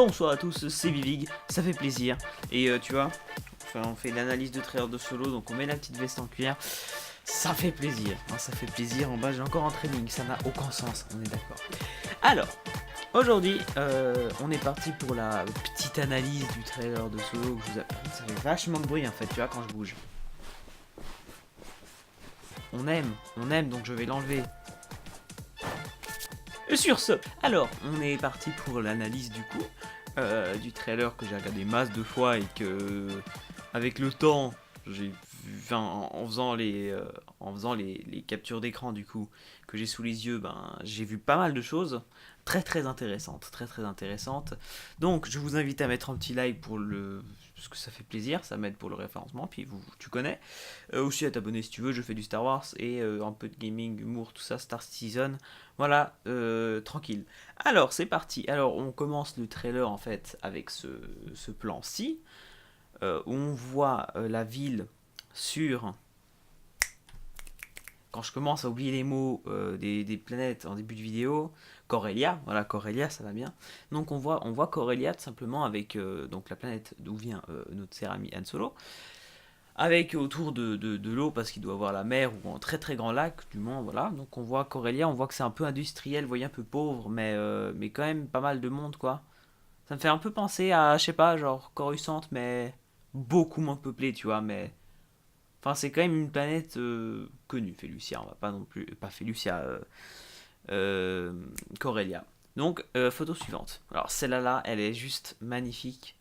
Bonsoir à tous, c'est Vivig, ça fait plaisir. Et tu vois, enfin, on fait l'analyse de trailer de solo, donc on met la petite veste en cuir. Ça fait plaisir, hein, ça fait plaisir. En bas, j'ai encore un training, ça n'a aucun sens, on est d'accord. Alors, aujourd'hui, on est parti pour la petite analyse du trailer de solo. Que je vous ai... Ça fait vachement de bruit en fait, tu vois, quand je bouge. On aime, donc je vais l'enlever. Sur ce, alors, on est parti pour l'analyse du coup du trailer que j'ai regardé masse de fois et que, avec le temps, j'ai vu, en faisant les captures d'écran du coup que j'ai sous les yeux, ben j'ai vu pas mal de choses très intéressantes, très intéressantes. Donc, je vous invite à mettre un petit like pour le parce que ça fait plaisir, ça m'aide pour le référencement, puis tu connais. Aussi à t'abonner si tu veux, je fais du Star Wars et un peu de gaming, humour, tout ça, Star Citizen. Voilà, tranquille. Alors, c'est parti. Alors, on commence le trailer en fait avec ce plan-ci, où on voit la ville sur... Quand je commence à oublier les mots des planètes en début de vidéo, Corellia, voilà Corellia, ça va bien. Donc on voit Corellia tout simplement avec donc la planète d'où vient notre cher ami Han Solo, avec autour de l'eau parce qu'il doit avoir la mer ou un très grand lac du moins, voilà. Donc on voit Corellia, on voit que c'est un peu industriel, vous voyez, un peu pauvre, mais quand même pas mal de monde quoi. Ça me fait un peu penser à, je sais pas, genre Coruscant, mais beaucoup moins peuplé, tu vois, mais... Enfin, c'est quand même une planète connue, Felucia, on va pas non plus... Pas Felucia, Corellia. Donc, photo suivante. Alors, celle-là, elle est juste magnifique.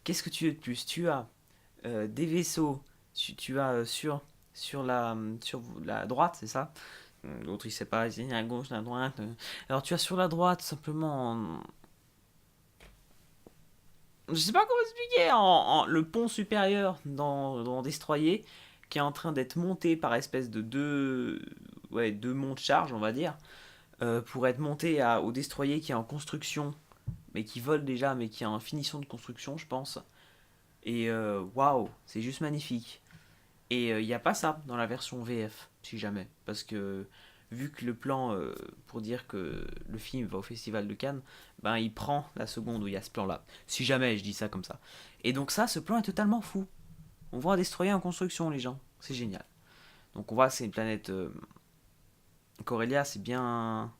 Qu'est-ce que tu veux de plus? Tu as des vaisseaux, tu as sur la droite, c'est ça? L'autre il sait pas, il dit à gauche, à droite. Alors tu as sur la droite simplement, je sais pas comment expliquer, le pont supérieur dans Destroyer qui est en train d'être monté par espèce de deux monts de charge, on va dire, pour être monté au Destroyer qui est en construction, mais qui vole déjà, mais qui est en finition de construction, je pense. Et waouh, c'est juste magnifique. Et il n'y a pas ça dans la version VF, si jamais. Parce que vu que le plan, pour dire que le film va au Festival de Cannes, ben il prend la seconde où il y a ce plan-là. Si jamais je dis ça comme ça. Et donc ça, ce plan est totalement fou. On voit un destroyer en construction, les gens. C'est génial. Donc on voit que c'est une planète... Corellia, c'est bien...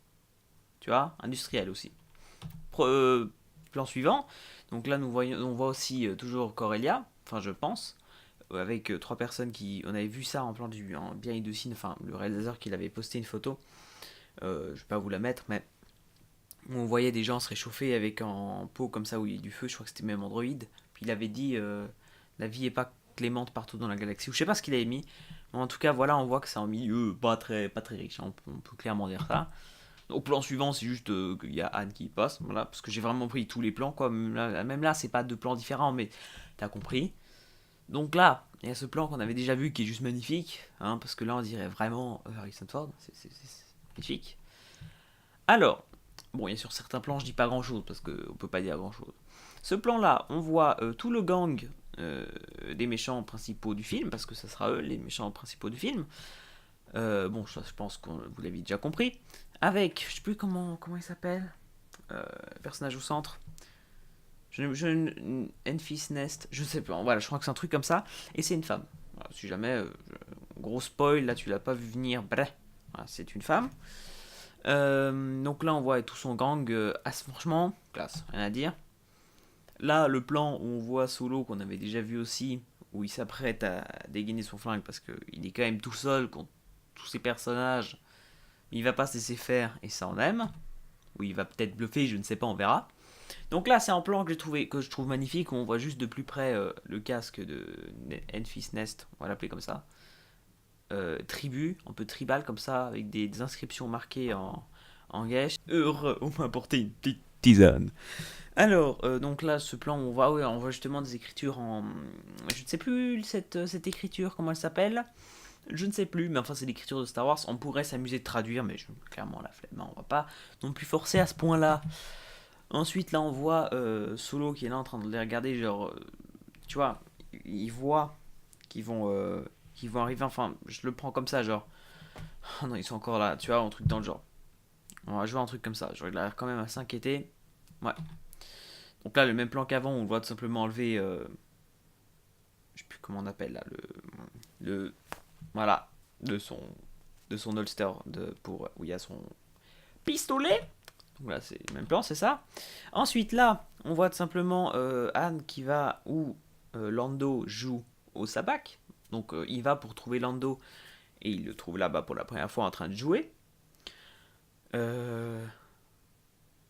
Tu vois, industriel aussi. Plan suivant. Donc là, on voit aussi toujours Corellia. Enfin, je pense avec trois personnes qui... On avait vu ça en plan en behind the scene, enfin le réalisateur qui avait posté une photo, je vais pas vous la mettre, mais on voyait des gens se réchauffer avec un pot comme ça où il y a du feu, je crois que c'était même Android, puis il avait dit la vie est pas clémente partout dans la galaxie, ou je sais pas ce qu'il avait mis, mais en tout cas voilà, on voit que c'est un milieu pas très riche, hein, on peut clairement dire ça. Au plan suivant, c'est juste qu'il y a Anne qui passe, voilà, parce que j'ai vraiment pris tous les plans, quoi. Même là c'est pas deux plans différents, mais t'as compris. Donc là, il y a ce plan qu'on avait déjà vu qui est juste magnifique, hein, parce que là on dirait vraiment Harrison Ford, c'est magnifique. Alors, bon, il y a sur certains plans, je dis pas grand chose, parce qu'on peut pas dire grand chose. Ce plan-là, on voit tout le gang des méchants principaux du film, parce que ça sera eux les méchants principaux du film. Bon, ça, je pense que vous l'avez déjà compris. Avec, je sais plus comment il s'appelle, personnage au centre. Enfys Nest, je sais pas, voilà, je crois que c'est un truc comme ça, et c'est une femme. Voilà, si jamais, gros spoil, là tu l'as pas vu venir, bref, voilà, c'est une femme. Donc là on voit tout son gang, franchement, classe, rien à dire. Là, le plan où on voit Solo, qu'on avait déjà vu aussi, où il s'apprête à dégainer son flingue parce qu'il est quand même tout seul contre tous ces personnages, il va pas se laisser faire, et ça on aime. Ou il va peut-être bluffer, je ne sais pas, on verra. Donc là, c'est un plan que je trouve magnifique, où on voit juste de plus près le casque de Enfys Nest, on va l'appeler comme ça. Tribu, un peu tribal comme ça, avec des inscriptions marquées en gèche. Heureux, on m'a apporté une petite tisane. Alors, donc là, ce plan, on voit justement des écritures en... Je ne sais plus cette écriture, comment elle s'appelle. Je ne sais plus, mais enfin c'est l'écriture de Star Wars. On pourrait s'amuser de traduire, mais clairement la flemme, on va pas non plus forcer à ce point-là. Ensuite, là, on voit Solo qui est là en train de les regarder, genre, tu vois, il voit qu'ils vont arriver, enfin, je le prends comme ça, genre, oh non, ils sont encore là, tu vois, un truc dans le genre. On va jouer un truc comme ça, genre, il a l'air quand même à s'inquiéter. Ouais. Donc là, le même plan qu'avant, on voit tout simplement enlever, je sais plus comment on appelle là, le voilà, de son holster pour où il y a son pistolet. Donc là, c'est le même plan, c'est ça. Ensuite, là, on voit tout simplement Anne qui va où Lando joue au sabac. Donc il va pour trouver Lando et il le trouve là-bas pour la première fois en train de jouer. Euh,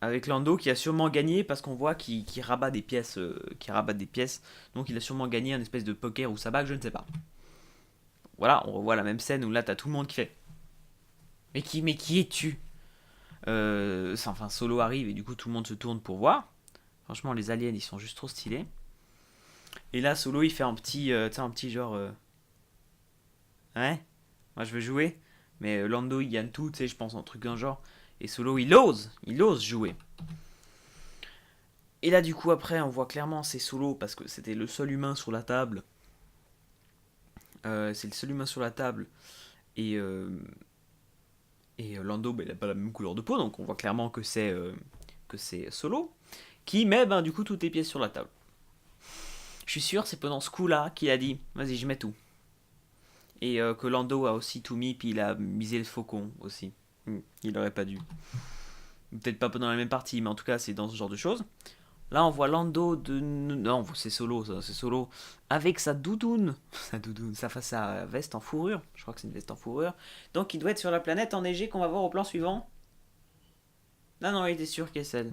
Avec Lando qui a sûrement gagné parce qu'on voit qu'il rabat des pièces, Donc il a sûrement gagné un espèce de poker ou sabac, je ne sais pas. Voilà, on revoit la même scène où là t'as tout le monde qui fait. Mais qui es-tu Enfin, Solo arrive et du coup tout le monde se tourne pour voir. Franchement, les aliens ils sont juste trop stylés. Et là, Solo il fait un petit genre. Ouais, moi je veux jouer. Mais Lando il gagne tout, tu sais, je pense, un truc d'un genre. Et Solo il ose jouer. Et là, du coup, après, on voit clairement c'est Solo parce que c'était le seul humain sur la table. C'est le seul humain sur la table. Et, Lando, ben, il n'a pas la même couleur de peau, donc on voit clairement que c'est Solo. Qui met, ben, du coup, toutes les pièces sur la table. Je suis sûr, c'est pendant ce coup-là qu'il a dit vas-y, je mets tout. Et que Lando a aussi tout mis, puis il a misé le faucon aussi. Il aurait pas dû. Peut-être pas pendant la même partie, mais en tout cas, c'est dans ce genre de choses. Là, on voit Lando de. Non, c'est Solo, ça, c'est Solo. Avec sa doudoune. Sa doudoune, sa veste en fourrure. Je crois que c'est une veste en fourrure. Donc, il doit être sur la planète enneigée qu'on va voir au plan suivant. Non, non, il était sur Kessel.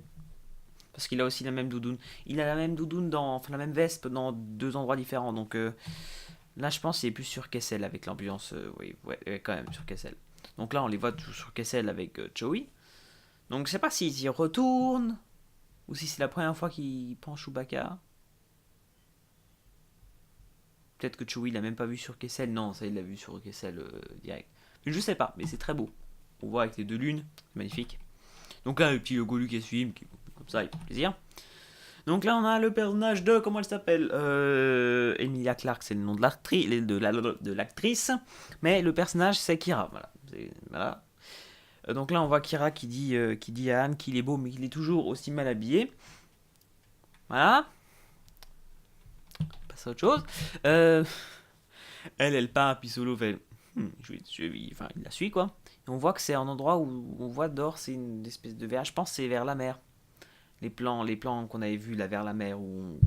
Parce qu'il a aussi la même doudoune. Il a la même doudoune enfin la même veste dans deux endroits différents. Donc là, je pense qu'il est plus sur Kessel avec l'ambiance. Oui, ouais, quand même, sur Kessel. Donc là, on les voit toujours sur Kessel avec Joey. Donc je sais pas s'ils y retournent ou si c'est la première fois qu'il prend Chewbacca. Peut-être que Chewie l'a même pas vu sur Kessel. Non, ça il l'a vu sur Kessel direct. Mais je sais pas, mais c'est très beau. On voit avec les deux lunes, c'est magnifique. Donc là, le petit logo Lucasfilm, qui comme ça, il fait plaisir. Donc là, on a le personnage de, comment elle s'appelle Emilia Clarke, c'est le nom de l'actrice. Mais le personnage, c'est Kira. Voilà. Voilà. Donc là, on voit Kira qui dit à Anne qu'il est beau, mais qu'il est toujours aussi mal habillé. Voilà. Passe à autre chose. Elle part, puis Solo fait. Enfin, il la suit, quoi. Et on voit que c'est un endroit où on voit dehors, c'est une espèce de verre. Je pense que c'est vers la mer. Les plans qu'on avait vus là vers la mer où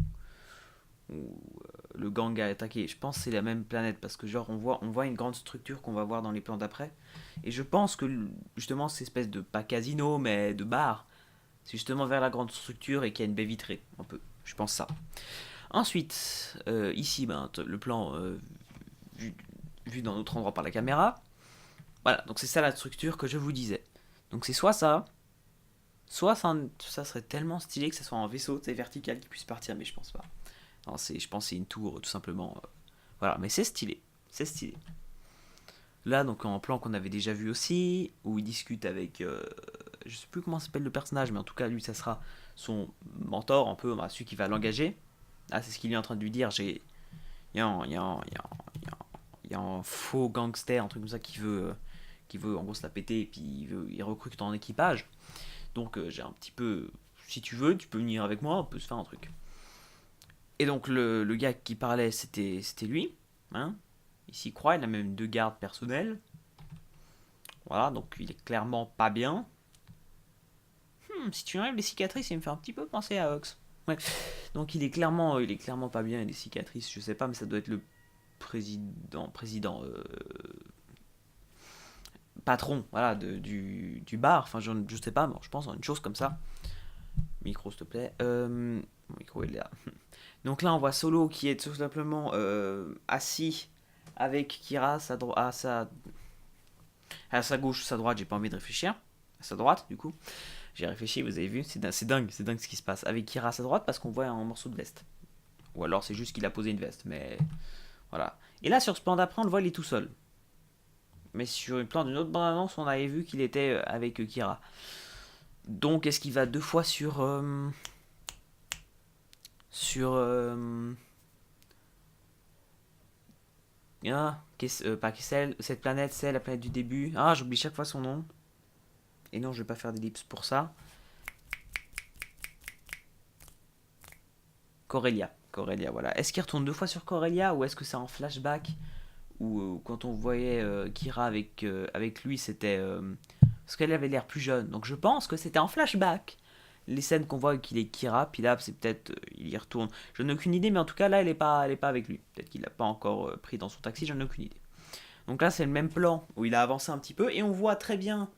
le gang a attaqué. Je pense que c'est la même planète parce que genre on voit une grande structure qu'on va voir dans les plans d'après. Et je pense que justement cette espèce de pas casino mais de bar, c'est justement vers la grande structure et qu'il y a une baie vitrée un peu. Je pense ça. Ensuite, ici ben, le plan vu, vu dans notre endroit par la caméra. Voilà, donc c'est ça la structure que je vous disais. Donc c'est soit ça serait tellement stylé que ça soit un vaisseau vertical qui puisse partir, mais je pense pas. Non, je pense que c'est une tour tout simplement. Voilà, mais c'est stylé. C'est stylé. Là, donc en plan qu'on avait déjà vu aussi, où il discute avec. Je sais plus comment s'appelle le personnage, mais en tout cas, lui, ça sera son mentor, un peu, celui qui va l'engager. Ah, c'est ce qu'il est en train de lui dire. Il y a il y a un faux gangster, un truc comme ça, qui veut en gros se la péter, et puis il recrute ton équipage. Donc j'ai un petit peu. Si tu veux, tu peux venir avec moi, on peut se faire un truc. Et donc le gars qui parlait, c'était lui. Hein, il s'y croit, il a même deux gardes personnels. Voilà, donc il est clairement pas bien. Si tu enlèves les cicatrices, il me fait un petit peu penser à Ox. Ouais. Donc il est clairement pas bien, les cicatrices, je sais pas, mais ça doit être le président, patron, voilà, du bar. Enfin, je sais pas, bon, je pense une chose comme ça. Micro, s'il te plaît. Mon micro, il est là. Donc là, on voit Solo qui est tout simplement assis avec Kira à sa gauche ou sa droite, j'ai pas envie de réfléchir. À sa droite, du coup. J'ai réfléchi, vous avez vu, c'est dingue ce qui se passe. Avec Kira à sa droite parce qu'on voit un morceau de veste. Ou alors c'est juste qu'il a posé une veste, mais voilà. Et là, sur ce plan d'après, on le voit, il est tout seul. Mais sur une plan d'une autre bande-annonce, on avait vu qu'il était avec Kira. Donc, est-ce qu'il va deux fois sur pas Kessel, cette planète, c'est la planète du début. Ah, j'oublie chaque fois son nom. Et non, je vais pas faire d'ellipse pour ça. Corellia. Corellia, voilà. Est-ce qu'il retourne deux fois sur Corellia ou est-ce que c'est en flashback ou quand on voyait Kira avec lui, c'était parce qu'elle avait l'air plus jeune. Donc je pense que c'était en flashback. Les scènes qu'on voit qu'il est Kira, puis là c'est peut-être il y retourne. Je n'ai aucune idée, mais en tout cas là elle est pas avec lui. Peut-être qu'il l'a pas encore pris dans son taxi, j'en ai aucune idée. Donc là c'est le même plan où il a avancé un petit peu et on voit très bien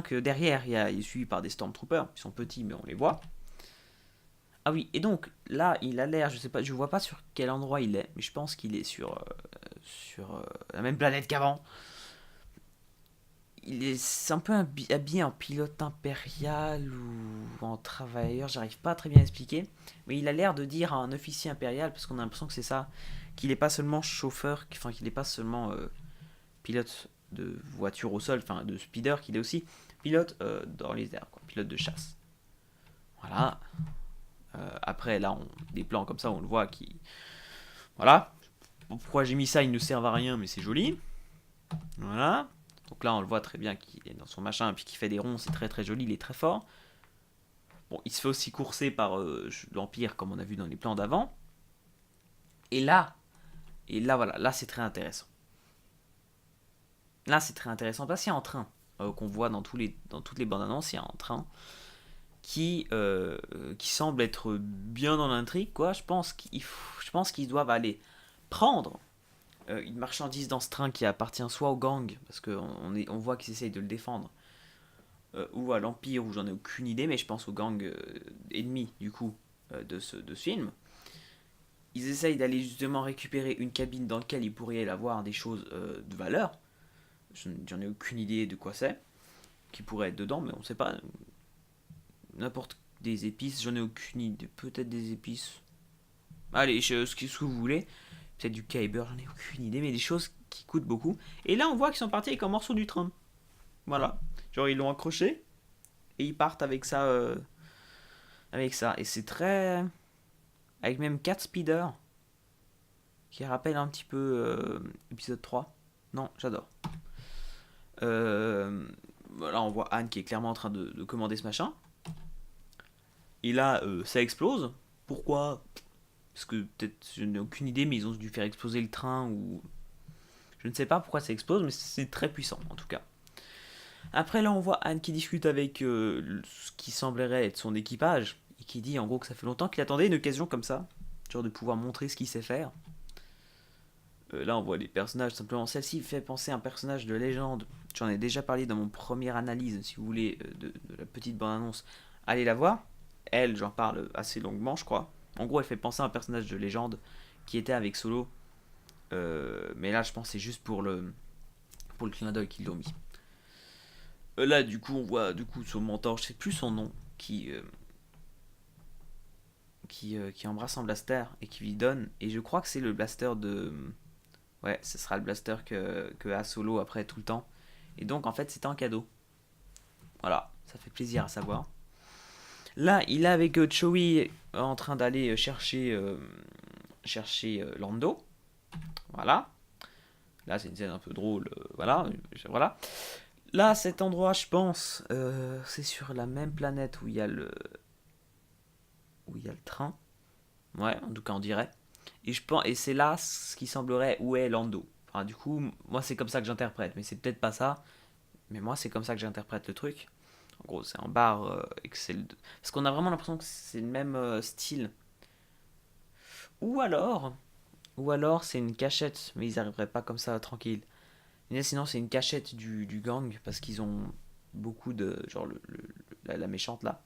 que derrière il est suivi par des Stormtroopers. Ils sont petits mais on les voit. Ah oui, et donc là, il a l'air, je sais pas, je vois pas sur quel endroit il est, mais je pense qu'il est sur la même planète qu'avant. C'est un peu habillé en pilote impérial ou en travailleur, j'arrive pas à très bien expliquer, mais il a l'air de dire à un officier impérial, parce qu'on a l'impression que c'est ça, qu'il est pas seulement chauffeur, enfin qu'il est pas seulement pilote de voiture au sol, enfin de speeder, qu'il est aussi pilote dans les airs, quoi, pilote de chasse. Voilà. Après, là, des plans comme ça, on le voit qui. Voilà. Bon, pourquoi j'ai mis ça, ils ne servent à rien, mais c'est joli. Voilà. Donc là, on le voit très bien qu'il est dans son machin, et puis qu'il fait des ronds, c'est très très joli, il est très fort. Bon, il se fait aussi courser par l'Empire, comme on a vu dans les plans d'avant. Et là, voilà, là c'est très intéressant. Là, c'est très intéressant parce qu'il y a un train qu'on voit dans toutes les bandes annonces, il y a un train qui semble être bien dans l'intrigue, quoi. Je pense qu'ils doivent aller prendre une marchandise dans ce train qui appartient soit au gang, parce qu'on voit qu'ils essayent de le défendre, ou à l'Empire, où j'en ai aucune idée, mais je pense au gang ennemi, du coup, de ce film. Ils essayent d'aller justement récupérer une cabine dans laquelle ils pourraient avoir des choses de valeur. J'en ai aucune idée de quoi c'est, qui pourrait être dedans, mais on sait pas. N'importe des épices, j'en ai aucune idée. Peut-être des épices. Allez, ce que vous voulez. Peut-être du kyber, j'en ai aucune idée, mais des choses qui coûtent beaucoup. Et là, on voit qu'ils sont partis avec un morceau du train. Voilà. Genre, ils l'ont accroché et ils partent avec ça. Avec ça. Et c'est très. Avec même 4 speeders qui rappellent un petit peu épisode 3. Non, j'adore. Voilà, on voit Anne qui est clairement en train de commander ce machin. Et là, ça explose. Pourquoi? Parce que peut-être, je n'ai aucune idée, mais ils ont dû faire exploser le train ou. Je ne sais pas pourquoi ça explose, mais c'est très puissant en tout cas. Après, là, on voit Anne qui discute avec ce qui semblerait être son équipage et qui dit en gros que ça fait longtemps qu'il attendait une occasion comme ça, genre de pouvoir montrer ce qu'il sait faire. Là, on voit les personnages simplement. Celle-ci fait penser à un personnage de légende. J'en ai déjà parlé dans mon première analyse, si vous voulez, de la petite bande-annonce. Allez la voir. Elle, j'en parle assez longuement, je crois. En gros, elle fait penser à un personnage de légende qui était avec Solo. Mais là, je pense que c'est juste pour le clin d'œil qu'ils l'ont mis. Là, du coup, on voit du coup son mentor, je sais plus son nom, qui embrasse un blaster et qui lui donne. Et je crois que c'est le blaster de. Ouais, ce sera le blaster que a Solo après tout le temps. Et donc, en fait, c'était un cadeau. Voilà, ça fait plaisir à savoir. Là, il est avec Chewie en train d'aller chercher Lando. Voilà. Là, c'est une scène un peu drôle. Voilà. Voilà. Là, cet endroit, je pense, c'est sur la même planète où il y a le train. Ouais, en tout cas, on dirait. Et c'est là ce qui semblerait où est Lando. Enfin, du coup, moi, c'est comme ça que j'interprète. Mais c'est peut-être pas ça. Mais moi, c'est comme ça que j'interprète le truc. En gros, c'est un bar Excel. Parce qu'on a vraiment l'impression que c'est le même style. Ou alors, ou alors c'est une cachette, mais ils arriveraient pas comme ça tranquille. Mais sinon, c'est une cachette du gang parce qu'ils ont beaucoup de. Genre, la méchante là.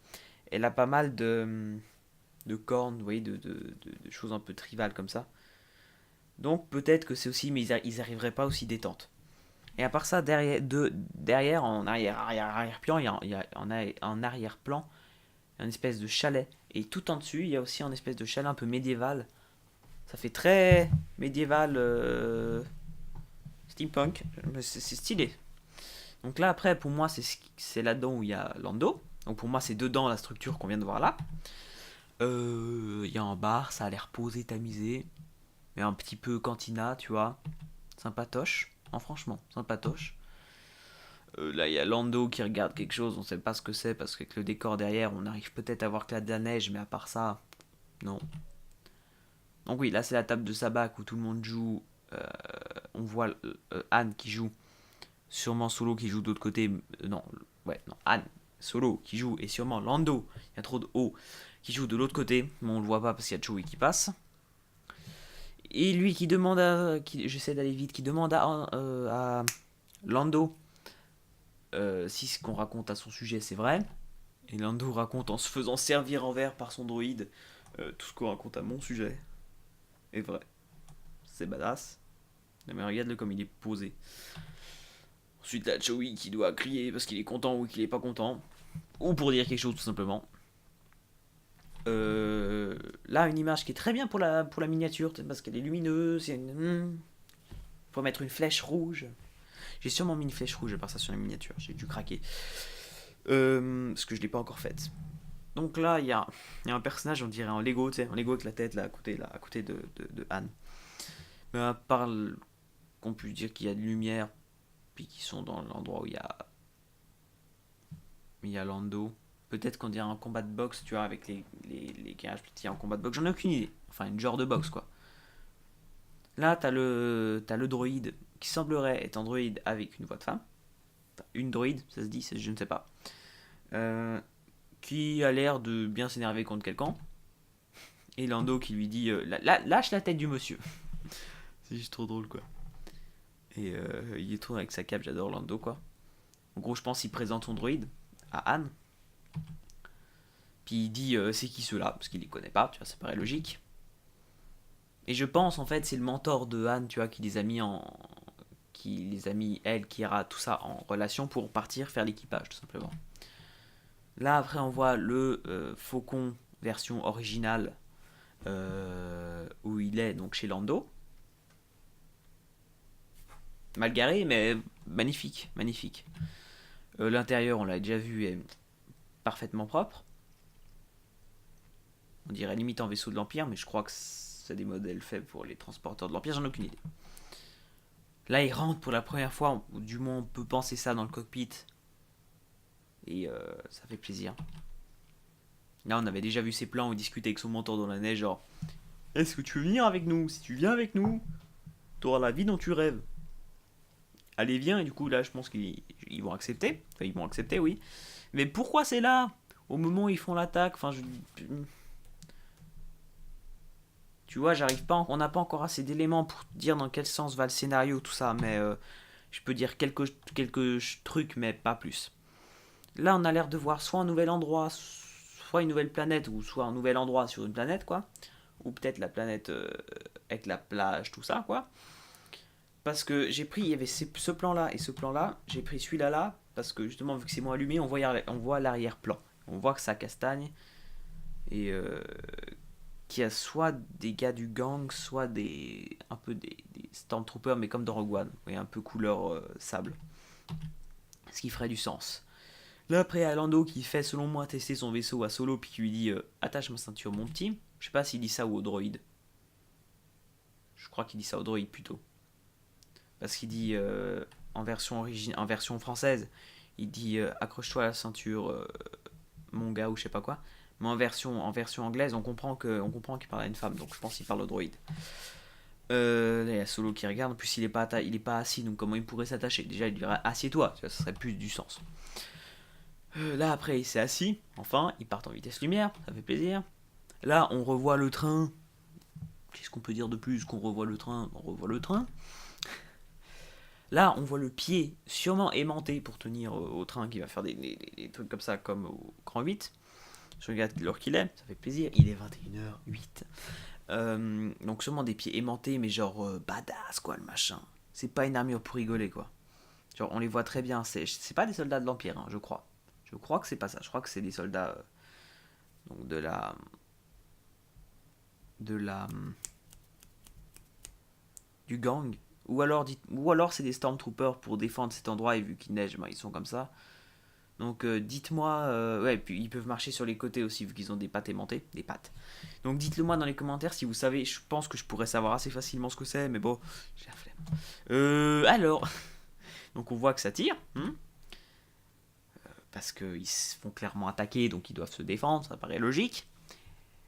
Elle a pas mal de cornes, vous voyez, de choses un peu tribales comme ça. Donc peut-être que c'est aussi, mais ils arriveraient pas aussi détente. Et à part ça, derrière en arrière-plan, en arrière-plan, une espèce de chalet. Et tout en dessus, il y a aussi un espèce de chalet un peu médiéval. Ça fait très médiéval steampunk. C'est stylé. Donc là, après, pour moi, c'est là-dedans où il y a Lando. Donc pour moi, c'est dedans la structure qu'on vient de voir là. Il y a un bar, ça a l'air posé, tamisé. Mais un petit peu cantina, tu vois. Sympatoche. Non, franchement, sympatoche. Là, il y a Lando qui regarde quelque chose, on sait pas ce que c'est, parce qu'avec le décor derrière, on arrive peut-être à voir que de la neige, mais à part ça, non. Donc oui, là, c'est la table de Sabak où tout le monde joue. Euh, on voit Anne qui joue, sûrement Solo qui joue de l'autre côté. Non, ouais, non, Anne, Solo qui joue, et sûrement Lando, il y a trop de O, qui joue de l'autre côté, mais on le voit pas parce qu'il y a Chewie qui passe. Et lui qui demande à. J'essaie d'aller vite, qui demande à Lando si ce qu'on raconte à son sujet c'est vrai. Et Lando raconte en se faisant servir en verre par son droïde tout ce qu'on raconte à mon sujet est vrai. C'est badass. Mais regarde-le comme il est posé. Ensuite, t'as Chewie qui doit crier parce qu'il est content ou qu'il est pas content. Ou pour dire quelque chose tout simplement. Là, une image qui est très bien pour la miniature, parce qu'elle est lumineuse. Faut mettre une flèche rouge. J'ai sûrement mis une flèche rouge à part ça sur la miniature. J'ai dû craquer. Parce que je l'ai pas encore faite. Donc là, il y a un personnage, on dirait en Lego, tu sais, en Lego avec la tête là, à côté de Anne. Mais à part qu'on puisse dire qu'il y a de lumière, puis qu'ils sont dans l'endroit où il y a Lando. Peut-être qu'on dirait un combat de boxe, tu vois, avec les gages petits en combat de boxe. J'en ai aucune idée. Enfin, une genre de boxe, quoi. Là, t'as le droïde qui semblerait être un droïde avec une voix de femme. Enfin, une droïde, ça se dit, je ne sais pas. Euh, qui a l'air de bien s'énerver contre quelqu'un. Et Lando qui lui dit lâche la tête du monsieur. C'est juste trop drôle, quoi. Et il est trop avec sa cape, j'adore Lando, quoi. En gros, je pense qu'il présente son droïde à Anne. Puis il dit c'est qui ceux-là, parce qu'il les connaît pas, tu vois, ça paraît logique. Et je pense en fait c'est le mentor de Anne, tu vois, qui les a mis elle, Kira, tout ça en relation pour partir faire l'équipage tout simplement. Là après on voit le Faucon version originale où il est donc chez Lando. Mal garé mais magnifique, magnifique. L'intérieur on l'a déjà vu est parfaitement propre. On dirait limite en vaisseau de l'Empire, mais je crois que c'est des modèles faits pour les transporteurs de l'Empire, j'en ai aucune idée. Là, il rentre pour la première fois, ou du moins on peut penser ça dans le cockpit. Et ça fait plaisir. Là, on avait déjà vu ses plans où il discutait avec son mentor dans la neige, genre est-ce que tu veux venir avec nous? Si tu viens avec nous, tu auras la vie dont tu rêves. Allez, viens, et du coup, là, je pense qu'ils vont accepter. Enfin, ils vont accepter, oui. Mais pourquoi c'est là? Au moment où ils font l'attaque, enfin, tu vois, j'arrive pas, on n'a pas encore assez d'éléments pour dire dans quel sens va le scénario, tout ça, mais je peux dire quelques trucs, mais pas plus. Là, on a l'air de voir soit un nouvel endroit, soit une nouvelle planète, ou soit un nouvel endroit sur une planète, quoi. Ou peut-être la planète avec la plage, tout ça, quoi. Parce que j'ai pris, il y avait ce plan-là et ce plan-là, j'ai pris celui-là là, parce que justement, vu que c'est moins allumé, on voit l'arrière-plan. On voit que ça castagne, et qu'il y a soit des gars du gang, soit un peu des Stormtroopers, mais comme dans Rogue One, et un peu couleur sable. Ce qui ferait du sens. Là, après, Lando qui fait, selon moi, tester son vaisseau à Solo, puis qui lui dit attache ma ceinture, mon petit. Je sais pas s'il dit ça ou au droïde. Je crois qu'il dit ça au droïde plutôt. Parce qu'il dit en version française, il dit accroche-toi à la ceinture, mon gars, ou je sais pas quoi. Mais en version anglaise, on comprend qu'il parle à une femme, donc je pense qu'il parle au droïde. Là, il y a Solo qui regarde, en plus il est pas assis, donc comment il pourrait s'attacher? Déjà, il dirait assieds-toi, ça serait plus du sens. Là, après, il s'est assis, enfin, ils partent en vitesse lumière, ça fait plaisir. Là, on revoit le train. Qu'est-ce qu'on peut dire de plus qu'on revoit le train? On revoit le train. Là, on voit le pied sûrement aimanté pour tenir au train qui va faire des trucs comme ça, comme au Grand 8. Je regarde l'heure qu'il est, ça fait plaisir. Il est 21h08. Donc sûrement des pieds aimantés, mais genre badass, quoi, le machin. C'est pas une armure pour rigoler, quoi. Genre, on les voit très bien. C'est pas des soldats de l'Empire, hein, je crois. Je crois que c'est pas ça. Je crois que c'est des soldats donc de la du gang. Ou alors c'est des Stormtroopers pour défendre cet endroit et vu qu'il neige, ben, ils sont comme ça. Donc dites-moi, ouais, puis ils peuvent marcher sur les côtés aussi vu qu'ils ont des pattes aimantées, des pattes. Donc dites-le moi dans les commentaires si vous savez, je pense que je pourrais savoir assez facilement ce que c'est, mais bon, j'ai la flemme. Alors, donc on voit que ça tire. parce qu'ils se font clairement attaquer, donc ils doivent se défendre, ça paraît logique.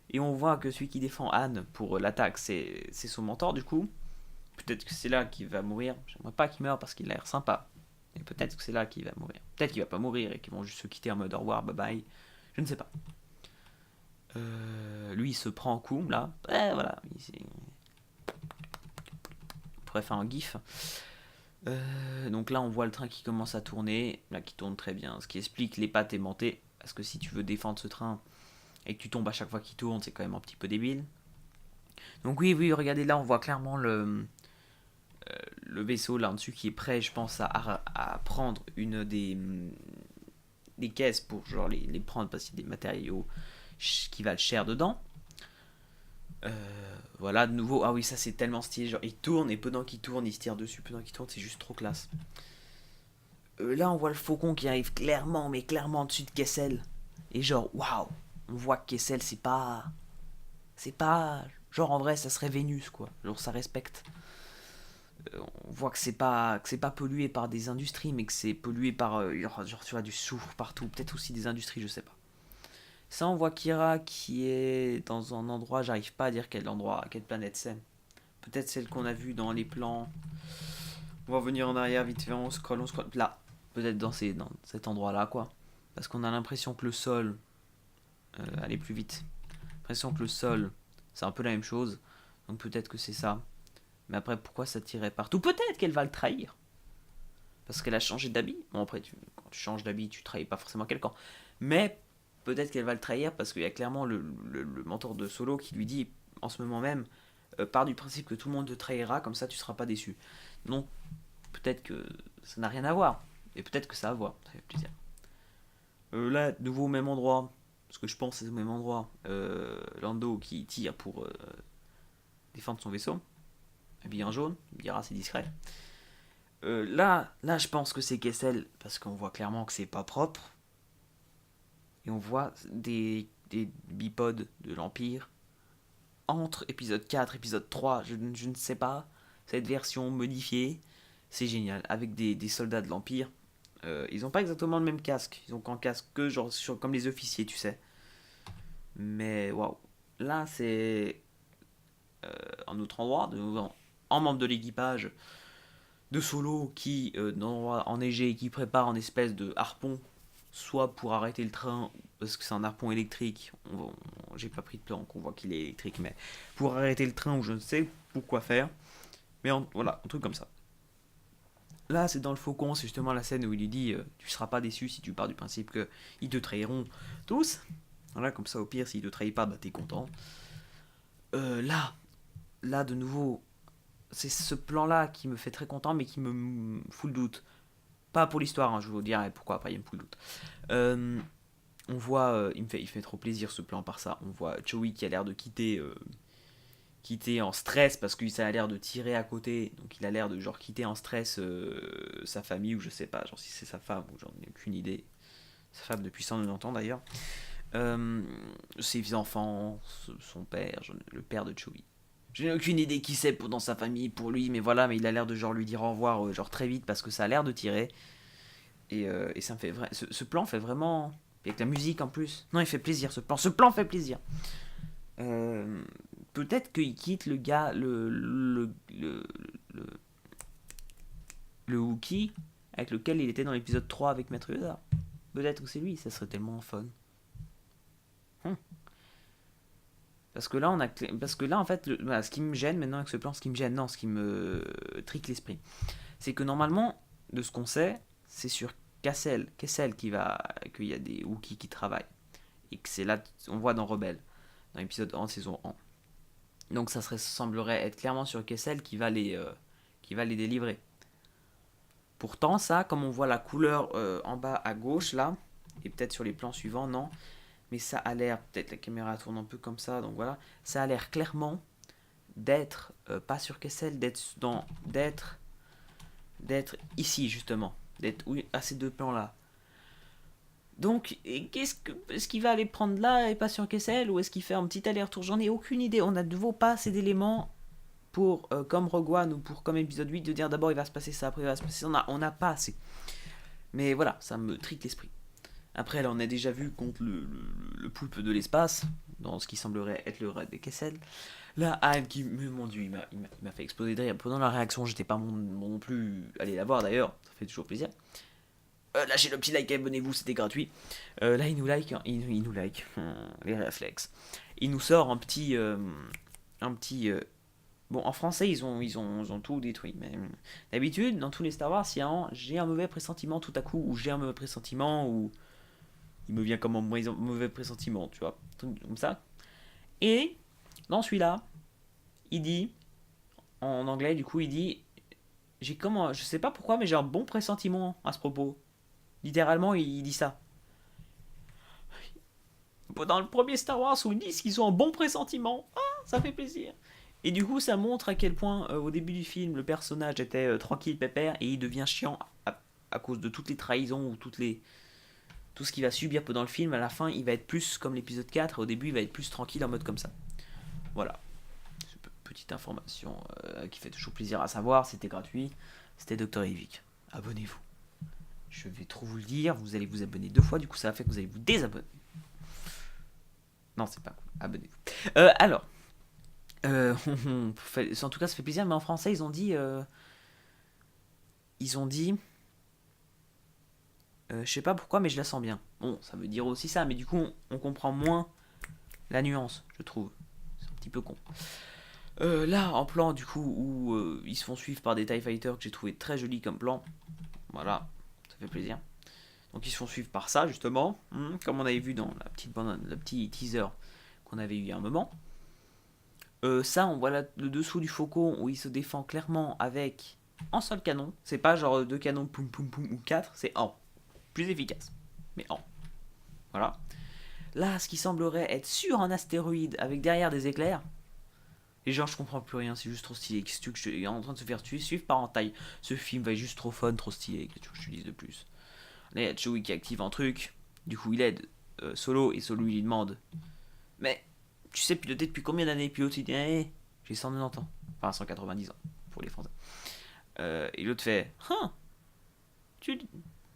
Et on voit que celui qui défend Anne pour l'attaque, c'est son mentor du coup. Peut-être que c'est là qu'il va mourir. J'aimerais pas qu'il meure parce qu'il a l'air sympa. Et peut-être que c'est là qu'il va mourir. Peut-être qu'il va pas mourir et qu'ils vont juste se quitter en mode au revoir, bye bye. Je ne sais pas. Lui, il se prend en coup, là. Voilà. On pourrait faire un gif. Donc là, on voit le train qui commence à tourner. Là, qui tourne très bien. Ce qui explique les pattes aimantées. Parce que si tu veux défendre ce train et que tu tombes à chaque fois qu'il tourne, c'est quand même un petit peu débile. Donc oui, regardez là, on voit clairement le vaisseau là en dessus qui est prêt, je pense, à prendre une des caisses pour genre les prendre parce qu'il y a des matériaux qui valent cher dedans. Voilà, de nouveau, ah oui, ça c'est tellement stylé, genre il tourne et pendant qu'il tourne, il se tire dessus, pendant qu'il tourne, c'est juste trop classe. Là, on voit le faucon qui arrive clairement, mais clairement en dessus de Kessel. Et genre, waouh, on voit que Kessel, c'est pas. C'est pas. Genre, en vrai, ça serait Vénus, quoi. Genre, ça respecte. On voit que c'est pas pollué par des industries, mais que c'est pollué par. Genre, tu vois, du soufre partout. Peut-être aussi des industries, je sais pas. Ça, on voit Kira qui est dans un endroit, j'arrive pas à dire quel endroit, quelle planète c'est. Peut-être celle qu'on a vue dans les plans. On va revenir en arrière vite fait, on scroll. Là, peut-être dans cet endroit-là, quoi. Parce qu'on a l'impression que le sol allait plus vite. L'impression que le sol, c'est un peu la même chose. Donc peut-être que c'est ça. Mais après, pourquoi ça tirait partout? Peut-être qu'elle va le trahir. Parce qu'elle a changé d'habit. Bon, après, quand tu changes d'habit, tu trahis pas forcément quelqu'un. Mais peut-être qu'elle va le trahir parce qu'il y a clairement le mentor de Solo qui lui dit en ce moment même pars du principe que tout le monde te trahira, comme ça tu seras pas déçu. Donc peut-être que ça n'a rien à voir. Et peut-être que ça a à voir. Ça fait plaisir. Là, de nouveau au même endroit. Parce que je pense que c'est au même endroit. Lando qui tire pour défendre son vaisseau. Habillé en jaune. Il me dira c'est discret. Là, je pense que c'est Kessel. Parce qu'on voit clairement que c'est pas propre. Et on voit des bipodes de l'Empire entre épisode 4 et épisode 3, je ne sais pas, cette version modifiée, c'est génial, avec des soldats de l'Empire. Ils ont pas exactement le même casque, ils ont qu'un casque que genre comme les officiers, tu sais. Mais waouh, là c'est un autre endroit, en membre de l'équipage de Solo qui, dans un endroit enneigé, qui prépare un espèce de harpon soit pour arrêter le train, parce que c'est un harpon électrique, j'ai pas pris de plan, qu'on voit qu'il est électrique, mais pour arrêter le train, ou je ne sais pourquoi faire, mais voilà, un truc comme ça. Là, c'est dans le Faucon, c'est justement la scène où il lui dit tu seras pas déçu si tu pars du principe que ils te trahiront tous. Voilà, comme ça, au pire, s'ils te trahissent pas, bah t'es content. Là, de nouveau, c'est ce plan-là qui me fait très content, mais qui me fout le doute. Pas pour l'histoire, hein, je vous dirai pourquoi après il me fout le doute. On voit, il me fait trop plaisir ce plan par ça. On voit Chewie qui a l'air de quitter en stress parce que ça a l'air de tirer à côté. Donc il a l'air de genre quitter en stress sa famille ou je sais pas, genre si c'est sa femme ou j'en ai aucune idée. Sa femme depuis 190 ans d'ailleurs. Ses enfants, son père, le père de Chewie. Je n'ai aucune idée qui c'est dans sa famille pour lui, mais voilà, mais il a l'air de genre lui dire au revoir genre très vite parce que ça a l'air de tirer. Et ça me fait vrai. Ce plan fait vraiment. Avec la musique en plus. Non, il fait plaisir ce plan. Ce plan fait plaisir. Euh, Peut-être qu'il quitte le gars, le Wookie avec lequel il était dans l'épisode 3 avec Maître Yoda. Peut-être que c'est lui, ça serait tellement fun. Hum. Parce que là en fait, voilà, ce qui me gêne maintenant avec ce plan, ce qui me gêne, non, ce qui me trique l'esprit, c'est que normalement, de ce qu'on sait, c'est sur Kessel qu'il y a des Wookiees qui travaillent. Et que c'est là, on voit dans Rebelle, dans l'épisode 1, saison 1. Donc ça semblerait être clairement sur Kessel qui va les délivrer. Pourtant, ça, comme on voit la couleur en bas à gauche, là, et peut-être sur les plans suivants, non, mais ça a l'air, peut-être la caméra tourne un peu comme ça, donc voilà, ça a l'air clairement d'être, pas sur Kessel, d'être ici, justement, d'être à ces deux plans-là. Donc, est-ce qu'il va aller prendre là et pas sur Kessel, ou est-ce qu'il fait un petit aller-retour? J'en ai aucune idée, on n'a de nouveau pas assez d'éléments pour, comme Rogue One ou pour comme épisode 8, de dire d'abord il va se passer ça, après il va se passer ça, on n'a pas assez. Mais voilà, ça me trique l'esprit. Après, là, on a déjà vu contre le poulpe de l'espace, dans ce qui semblerait être le raid des Kessel. Là, Anne qui, mon dieu, il m'a fait exploser de rire. Pendant la réaction, j'étais pas non plus allé la voir d'ailleurs, ça fait toujours plaisir. Lâchez le petit like, abonnez-vous, c'était gratuit. Là, il nous like, il nous like, les réflexes. Il nous sort un petit. Bon, en français, ils ont tout détruit. Mais d'habitude, dans tous les Star Wars, il y a j'ai un mauvais pressentiment tout à coup, ou j'ai un mauvais pressentiment, ou il me vient comme un mauvais pressentiment, tu vois, comme ça. Et dans celui-là, il dit, en anglais, du coup, il dit, je sais pas pourquoi, mais j'ai un bon pressentiment à ce propos. Littéralement, il dit ça. Dans le premier Star Wars, où ils disent qu'ils ont un bon pressentiment, ça fait plaisir. Et du coup, ça montre à quel point, au début du film, le personnage était tranquille, pépère, et il devient chiant à cause de toutes les trahisons ou tout ce qu'il va subir pendant le film. À la fin, il va être plus comme l'épisode 4, et au début, il va être plus tranquille en mode comme ça. Voilà. Petite information qui fait toujours plaisir à savoir, c'était gratuit, c'était Dr. Evic. Abonnez-vous. Je vais trop vous le dire, vous allez vous abonner 2 fois, du coup ça va faire que vous allez vous désabonner. Non, c'est pas cool, abonnez-vous. Alors, en tout cas ça fait plaisir, mais en français ils ont dit, je sais pas pourquoi, mais je la sens bien. Bon, ça veut dire aussi ça, mais du coup on comprend moins la nuance, je trouve. C'est un petit peu con. Là, en plan, du coup, où ils se font suivre par des TIE Fighters que j'ai trouvé très joli comme plan. Voilà, ça fait plaisir. Donc ils se font suivre par ça, justement, comme on avait vu dans le petit teaser qu'on avait eu il y a un moment. Ça, on voit le dessous du faucon où il se défend clairement avec un seul canon. C'est pas genre 2 canons, poum poum poum, ou 4, c'est un. Plus efficace, mais un. Voilà. Là, ce qui semblerait être sur un astéroïde avec derrière des éclairs. Et genre, je comprends plus rien, c'est juste trop stylé. Qu'est-ce que je suis en train de se faire tuer, suivre par en taille. Ce film va être juste trop fun, trop stylé. Qu'est-ce que je te dise de plus? Là, il y a Chewie qui active un truc. Du coup, il aide Solo et Solo lui demande, mais tu sais piloter depuis combien d'années? Pilote, il dit, j'ai 190 ans. Enfin, 190 ans pour les Français. Et l'autre fait, tu,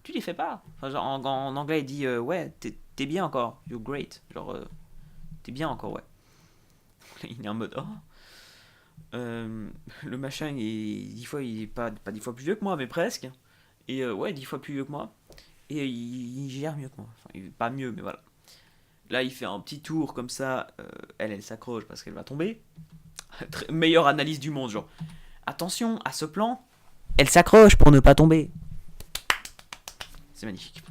tu les fais pas. Enfin, genre, en anglais, il dit, ouais, t'es bien encore. You're great. Genre, t'es bien encore, ouais. Il est en mode, oh. Le machin, il est pas 10 fois plus vieux que moi, mais presque. Et ouais, 10 fois plus vieux que moi. Et il gère mieux que moi. Enfin, pas mieux, mais voilà. Là, il fait un petit tour comme ça. Elle s'accroche parce qu'elle va tomber. Meilleure analyse du monde, genre. Attention à ce plan. Elle s'accroche pour ne pas tomber. C'est magnifique.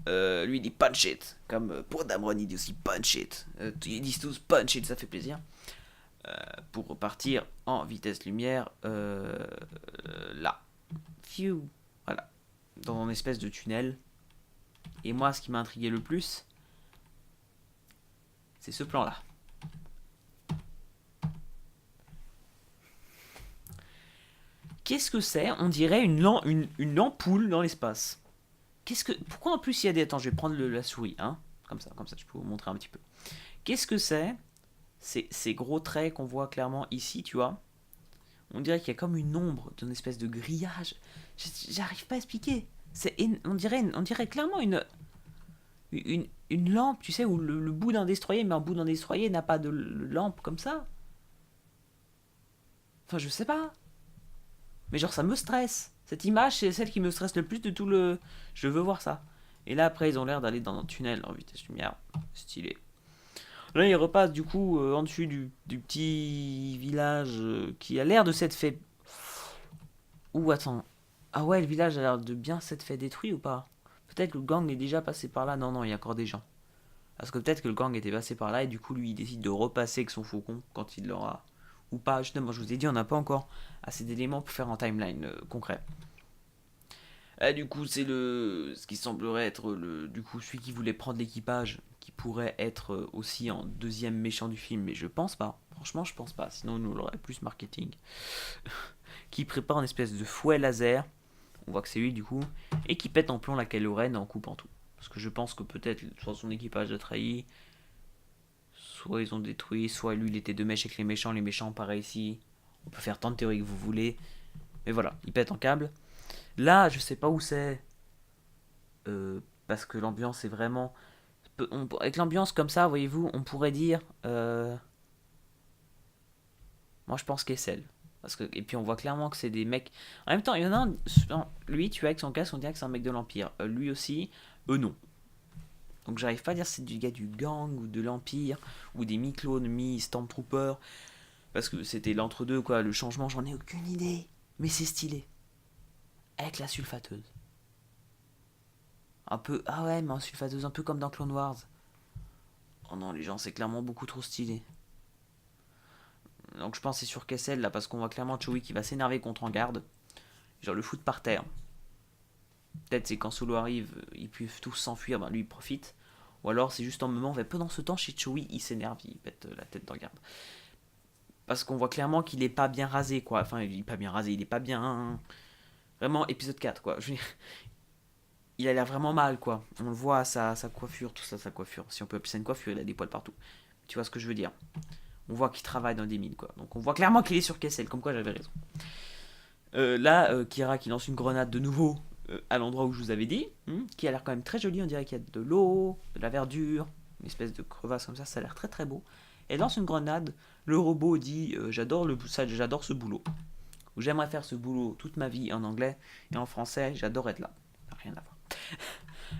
Lui, il dit punch it. Comme pour Damron, il dit aussi punch it. Ils disent tous punch it, ça fait plaisir. Pour repartir en vitesse lumière. Là. Phew. Voilà. Dans une espèce de tunnel. Et moi, ce qui m'a intrigué le plus, c'est ce plan-là. Qu'est-ce que c'est? On dirait une ampoule dans l'espace. Pourquoi en plus il y a des... Attends, je vais prendre la souris, hein. Comme ça, je peux vous montrer un petit peu. Qu'est-ce que c'est? Ces gros traits qu'on voit clairement ici, tu vois. On dirait qu'il y a comme une ombre d'une espèce de grillage. J'arrive pas à expliquer. On dirait clairement une lampe, tu sais, où le bout d'un destroyer, mais un bout d'un destroyer n'a pas de lampe comme ça. Enfin, je sais pas. Mais genre, ça me stresse. Cette image, c'est celle qui me stresse le plus de tout le... Je veux voir ça. Et là, après, ils ont l'air d'aller dans un tunnel en vitesse lumière. Stylé. Là, ils repassent du coup en dessus du petit village qui a l'air de s'être fait... Ouh, attends. Ah ouais, le village a l'air de bien s'être fait détruire ou pas? Peut-être que le gang est déjà passé par là. Non, non, il y a encore des gens. Parce que peut-être que le gang était passé par là et du coup, lui, il décide de repasser avec son faucon quand il l'aura... Ou pas, justement, je vous ai dit, on n'a pas encore assez d'éléments pour faire un timeline concret. Du coup, c'est ce qui semblerait être du coup celui qui voulait prendre l'équipage, qui pourrait être aussi en deuxième méchant du film, mais je pense pas. Franchement, je pense pas. Sinon, nous l'aurait plus marketing. Qui prépare une espèce de fouet laser. On voit que c'est lui du coup, et qui pète en plomb la Kylo Ren en coupant tout. Parce que je pense que peut-être soit son équipage a trahi, soit ils ont détruit, soit lui il était de mèche avec les méchants pareil ici. On peut faire tant de théories que vous voulez. Mais voilà, il pète en câble. Là, je sais pas où c'est. parce que l'ambiance est vraiment... Avec l'ambiance comme ça, voyez-vous, on pourrait dire... moi je pense Kessel. Et puis on voit clairement que c'est des mecs... En même temps, il y en a un... Lui, tu vois, avec son casque, on dirait que c'est un mec de l'Empire. Lui aussi, eux non. Donc j'arrive pas à dire si c'est du gars du gang ou de l'Empire, ou des mi-clones, mi-Stormtrooper, parce que c'était l'entre-deux, quoi. Le changement, j'en ai aucune idée. Mais c'est stylé. Avec la sulfateuse. Un peu... Ah ouais, mais en sulfateuse, un peu comme dans Clone Wars. Oh non, les gens, c'est clairement beaucoup trop stylé. Donc je pense que c'est sur Kessel, là, parce qu'on voit clairement Chewie qui va s'énerver contre en garde. Genre le foot par terre. Peut-être c'est quand Solo arrive, ils peuvent tous s'enfuir, ben lui il profite. Ou alors c'est juste un moment, pendant ce temps chez Chewie, il s'énerve, il pète la tête d'en garde. Parce qu'on voit clairement qu'il est pas bien rasé, quoi. Enfin, il est pas bien rasé, il est pas bien... Vraiment épisode 4, quoi. Je veux dire, il a l'air vraiment mal, quoi. On le voit, sa coiffure, tout ça, sa coiffure. Si on peut appeler ça une coiffure, il a des poils partout. Tu vois ce que je veux dire? On voit qu'il travaille dans des mines, quoi. Donc on voit clairement qu'il est sur Kessel, comme quoi j'avais raison. Là, Kira qui lance une grenade de nouveau à l'endroit où je vous avais dit, qui a l'air quand même très joli. On dirait qu'il y a de l'eau, de la verdure, une espèce de crevasse comme ça a l'air très très beau. Elle lance une grenade, le robot dit j'adore ce boulot. Ou j'aimerais faire ce boulot toute ma vie en anglais, et en français j'adore être là. Rien à voir.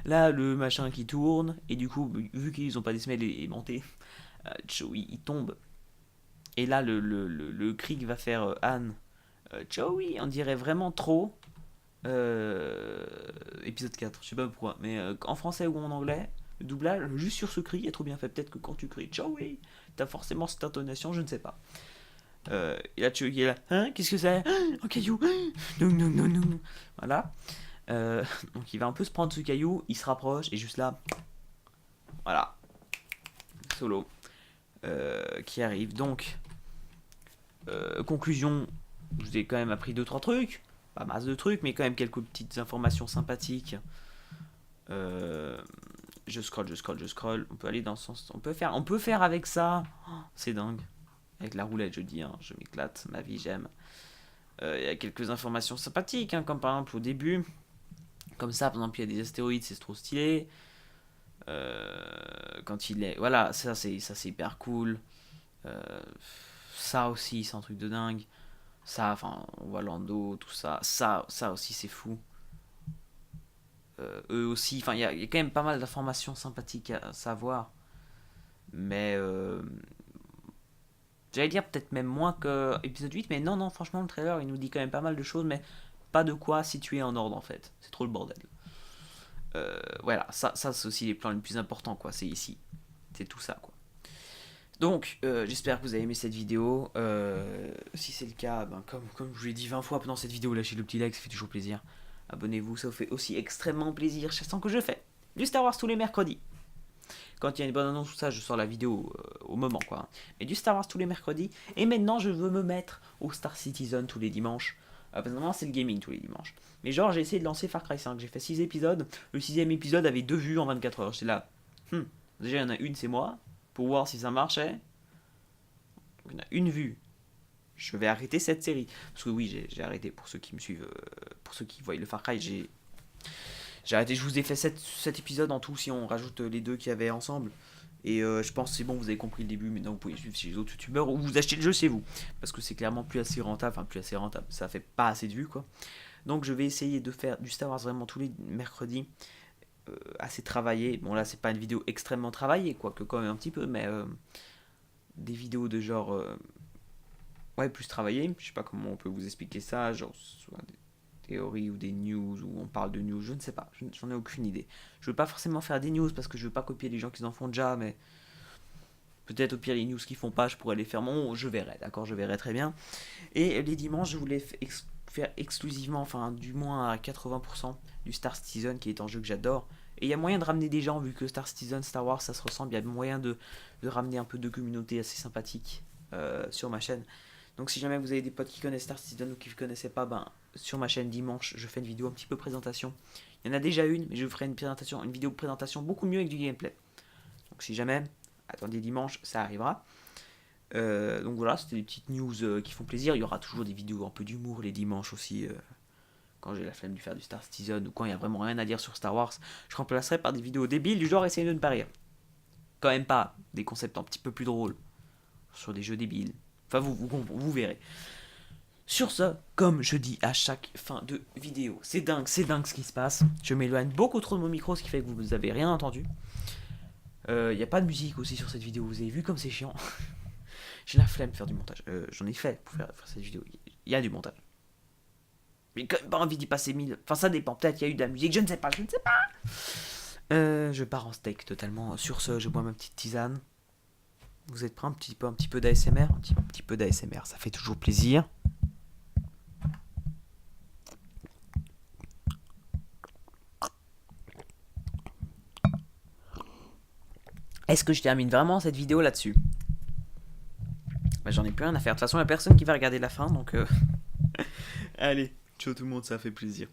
Là, le machin qui tourne, et du coup, vu qu'ils n'ont pas des semelles aimantés, Chewie il tombe. Et là, le cri va faire Anne. Joey, on dirait vraiment trop épisode 4, je sais pas pourquoi, mais en français ou en anglais, le doublage, juste sur ce cri, est trop bien fait. Peut-être que quand tu cries Joey, t'as forcément cette intonation, je ne sais pas. Et là, Joey est là, hein, qu'est-ce que c'est? Un caillou. Non, non, non, non. Voilà. Donc il va un peu se prendre ce caillou, il se rapproche, et juste là, voilà, Solo qui arrive. Donc, conclusion, je vous ai quand même appris 2-3 trucs, pas masse de trucs, mais quand même quelques petites informations sympathiques. Euh, je scroll. On peut aller dans ce sens. On peut faire avec ça. Oh, c'est dingue. Avec la roulette, je dis, hein, je m'éclate, ma vie, j'aime. Il y a quelques informations sympathiques, hein, comme par exemple au début. Comme ça, par exemple, il y a des astéroïdes, c'est trop stylé. Quand il est. Voilà, ça c'est hyper cool. Euh, ça aussi, c'est un truc de dingue. Ça, enfin, on voit Lando, tout ça. Ça aussi, c'est fou. Eux aussi, enfin, il y a quand même pas mal d'informations sympathiques à savoir. Mais j'allais dire peut-être même moins que épisode 8, mais non, non, franchement, le trailer il nous dit quand même pas mal de choses, mais pas de quoi situer en ordre en fait. C'est trop le bordel. Voilà, ça c'est aussi les plans les plus importants, quoi. C'est ici. C'est tout ça, quoi. Donc, j'espère que vous avez aimé cette vidéo. Si c'est le cas, ben, comme je vous l'ai dit 20 fois pendant cette vidéo, lâchez le petit like, ça fait toujours plaisir. Abonnez-vous, ça vous fait aussi extrêmement plaisir. Je sens que je fais du Star Wars tous les mercredis. Quand il y a une bonne annonce, tout ça, je sors la vidéo au moment, quoi. Mais du Star Wars tous les mercredis. Et maintenant, je veux me mettre au Star Citizen tous les dimanches. Parce que normalement, c'est le gaming tous les dimanches. Mais genre, j'ai essayé de lancer Far Cry 5. J'ai fait 6 épisodes. Le sixième épisode avait 2 vues en 24 heures. J'étais là. Déjà, il y en a une, c'est moi. Pour voir si ça marchait. Donc, il y en a une vue. Je vais arrêter cette série. Parce que oui, j'ai arrêté pour ceux qui me suivent. Pour ceux qui voient le Far Cry, j'ai arrêté. Je vous ai fait 7 épisodes en tout si on rajoute les deux qu'il y avait ensemble. Et je pense que c'est bon, vous avez compris le début. Maintenant, vous pouvez suivre chez les autres youtubeurs ou vous achetez le jeu chez vous. Parce que c'est clairement plus assez rentable. Enfin, plus assez rentable. Ça fait pas assez de vues, quoi. Donc, je vais essayer de faire du Star Wars vraiment tous les mercredis. Assez travaillé. Bon, là, c'est pas une vidéo extrêmement travaillée, quoique quand même un petit peu. Mais des vidéos de genre. Ouais, plus travaillées. Je sais pas comment on peut vous expliquer ça. Genre, soit des théories ou des news, ou on parle de news, je ne sais pas, j'en ai aucune idée. Je veux pas forcément faire des news parce que je veux pas copier les gens qui en font déjà, mais peut-être au pire les news qu'ils font pas, je pourrais les faire. Bon, je verrai, d'accord, je verrai très bien. Et les dimanches, je voulais faire exclusivement, enfin du moins à 80% du Star Citizen qui est un jeu que j'adore. Et il y a moyen de ramener des gens, vu que Star Citizen, Star Wars, ça se ressemble, il y a moyen de ramener un peu de communauté assez sympathique sur ma chaîne. Donc si jamais vous avez des potes qui connaissent Star Citizen ou qui ne connaissaient pas, ben sur ma chaîne dimanche, je fais une vidéo un petit peu présentation. Il y en a déjà une, mais je ferai une vidéo de présentation beaucoup mieux avec du gameplay. Donc si jamais, attendez dimanche, ça arrivera. Donc voilà, c'était des petites news qui font plaisir. Il y aura toujours des vidéos un peu d'humour les dimanches aussi, quand j'ai la flemme de faire du Star Citizen ou quand il y a vraiment rien à dire sur Star Wars, je remplacerai par des vidéos débiles du genre essayer de ne pas rire. Quand même pas des concepts un petit peu plus drôles sur des jeux débiles. Enfin, vous verrez. Sur ce, comme je dis à chaque fin de vidéo, c'est dingue ce qui se passe. Je m'éloigne beaucoup trop de mon micro, ce qui fait que vous n'avez rien entendu. Il n'y a pas de musique aussi sur cette vidéo, vous avez vu comme c'est chiant. J'ai la flemme de faire du montage. J'en ai fait pour faire cette vidéo. Il y a du montage. Mais quand même pas envie d'y passer 1000. Enfin, ça dépend. Peut-être qu'il y a eu de la musique. Je ne sais pas. Je pars en steak totalement. Sur ce, je bois ma petite tisane. Vous êtes prêts? Un petit peu d'ASMR? Un petit peu d'ASMR, ça fait toujours plaisir. Est-ce que je termine vraiment cette vidéo là-dessus? Bah, j'en ai plus rien à faire. De toute façon, il n'y a personne qui va regarder la fin, donc... Allez, ciao tout le monde, ça fait plaisir.